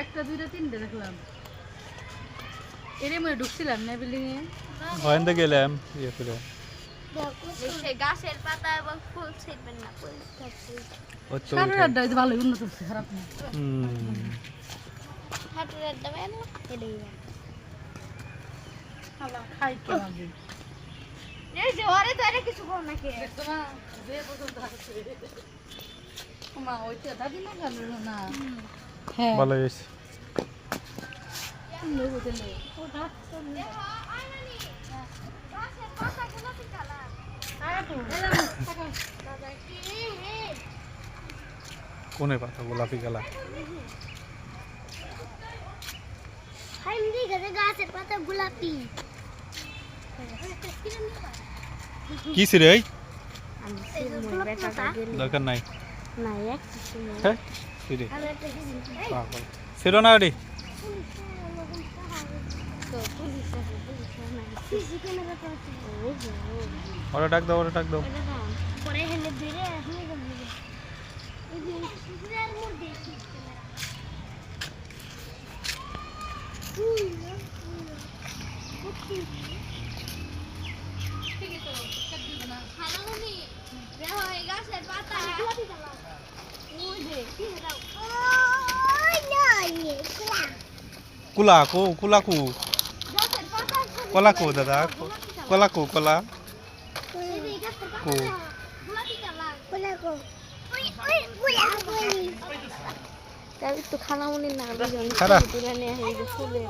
একটা দুইটা তিনটে দেখলাম এর মধ্যে ঢুকছিলাম না বিল্ডিং এ ওখানে গেলাম ইয়ে করে গাছের পাতা এবং ফুল ছিটবেন না ফুল সারের আড্ডা ভালো উন্নত হচ্ছে খারাপ না হাটের আড্ডা বেন এটাই খাই কেমন এই যে ওরে তো এটা কিছু কর নাকি তোমা যে পছন্দ আছে মা ওইটা দাদি না গেল না হ্যাঁ ভালো হয়েছে নেই বুঝলে ওটা আইনানি গাছের পাতা গোলাপি কালার আয় তো দাদা কি কোনে পাতা গোলাপি কালার হাইমদি গাছের পাতা গোলাপি কি রে আমি দরকার নাই না এক কিছু হ্যাঁ সিরে আর একটা কিছু পাগল সিরো না রে তো পুলিশ আছে সিসি ক্যামেরা তো আছে ওরা ডাক দাও পরে হেলে ধরে এখন গেল এই যে সুরের মধ্যে সিসি ক্যামেরা খালামুনি দেখো এই গাছের পাতা গোলাপি কালার ওই যে কি দাও ওই না এই কুলা কু গাছের পাতা কলা কু দাদা কলা কু কলা এই গাছের পাতা কু গোলাপি কালার কো ওই গোলাপি তাই তো খালামুনি না খারা তুলে নিয়ে এই যে ফুলে